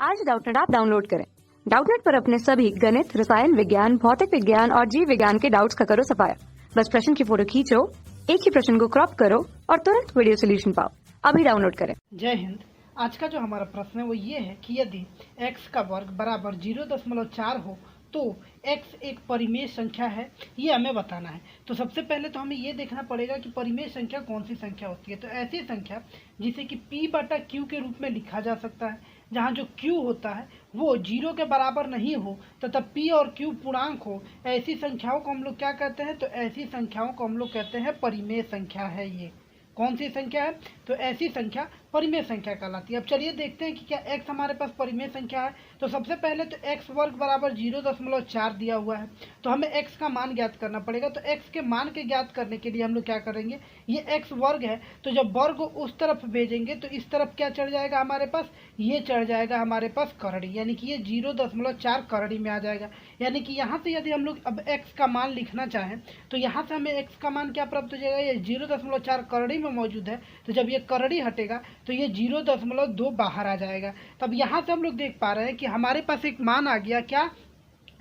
आज Doubtnut app download करें। Doubtnut पर अपने सभी गणित, रसायन विज्ञान, भौतिक विज्ञान और जीव विज्ञान के डाउट्स का करो सफाया। बस प्रश्न की फोटो खींचो, एक ही प्रश्न को क्रॉप करो और तुरंत वीडियो सोल्यूशन पाओ। अभी डाउनलोड करें। जय हिंद। आज का जो हमारा प्रश्न है वो ये है कि यदि x का वर्ग बराबर 0.4 हो तो x एक परिमेय संख्या है, ये हमें बताना है। तो सबसे पहले तो हमें ये देखना पड़ेगा कि परिमेय संख्या कौन सी संख्या होती है। तो ऐसी संख्या जिसे कि p/q के रूप में लिखा जा सकता है, जहाँ जो q होता है वो 0 के बराबर नहीं हो तथा p और q पूर्णांक हो, ऐसी संख्याओं को हम लोग क्या कहते हैं? तो ऐसी संख्याओं को हम लोग कहते हैं परिमेय संख्या है। ये कौन सी संख्या है? तो ऐसी संख्या परिमेय संख्या कहलाती है। अब चलिए देखते हैं कि क्या x हमारे पास परिमेय संख्या है। तो सबसे पहले तो x वर्ग बराबर 0.4 दिया हुआ है, तो हमें x का मान ज्ञात करना पड़ेगा। तो x के मान के ज्ञात करने के लिए हम लोग क्या करेंगे, ये x वर्ग है तो जब वर्ग उस तरफ भेजेंगे तो इस तरफ क्या चढ़ जाएगा हमारे पास? ये चढ़ जाएगा हमारे पास करड़ी, यानी कि ये 0.4 करड़ी में आ जाएगा। यानी कि यहाँ से यदि हम लोग अब x का मान लिखना चाहें तो यहाँ से हमें x का मान क्या प्राप्त हो जाएगा? ये 0.4 करड़ी में मौजूद है, तो जब ये करड़ी हटेगा तो ये 0.2 बाहर आ जाएगा। तब यहाँ से हम लोग देख पा रहे हैं कि हमारे पास एक मान आ गया, क्या?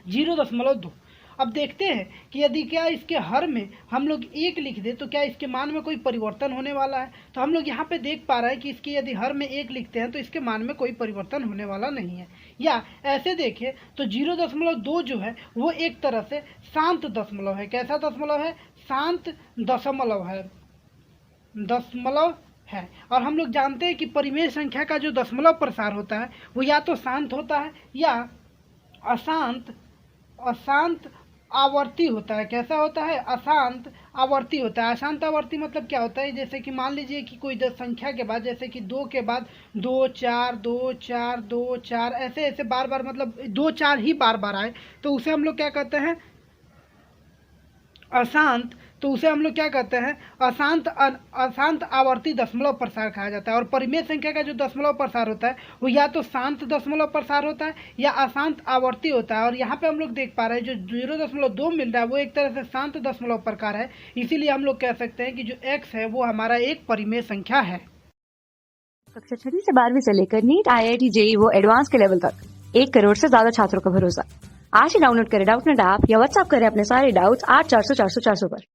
0.2। अब देखते हैं कि यदि क्या इसके हर में हम लोग 1 लिख दें तो क्या इसके मान में कोई परिवर्तन होने वाला है? तो हम लोग यहाँ पे देख पा रहे हैं कि इसके यदि हर में 1 लिखते हैं तो इसके मान में कोई परिवर्तन होने वाला नहीं है। या ऐसे देखें तो 0.2 जो है वो एक तरह से शांत दशमलव है। कैसा दशमलव है? शांत दशमलव है, दशमलव है। और हम लोग जानते हैं कि परिमेय संख्या का जो दशमलव प्रसार होता है वो या तो शांत होता है या अशांत आवर्ती होता है। कैसा होता है? अशांत आवर्ती होता है। अशांत आवर्ती मतलब क्या होता है? जैसे कि मान लीजिए कि कोई 10 संख्या के बाद, जैसे कि 2 के बाद 2 4 2 4 2 4 ऐसे ऐसे बार बार, मतलब 2 4 ही बार बार आए तो उसे हम लोग क्या कहते हैं? अशांत। तो उसे हम लोग क्या कहते हैं? अशांत आवर्ती दशमलव प्रसार कहा जाता है। और परिमेय संख्या का जो दशमलव प्रसार होता है वो या तो शांत दशमलव प्रसार होता है या अशांत आवर्ती होता है। और यहाँ पे हम लोग देख पा रहे हैं जो 0.2 मिल रहा है वो एक तरह से शांत दशमलव प्रकार है, इसीलिए हम लोग कह सकते हैं कि जो x है वो हमारा एक परिमेय संख्या है। कक्षा 6वीं से 12वीं से लेकर नीट, IIT, JEE वो एडवांस के लेवल तक 1 करोड़ से ज्यादा छात्रों का भरोसा। आज ही डाउनलोड करें डाउटनेट ऐप या व्हाट्सएप करें अपने सारे डाउट्स 8400 400 400 पर।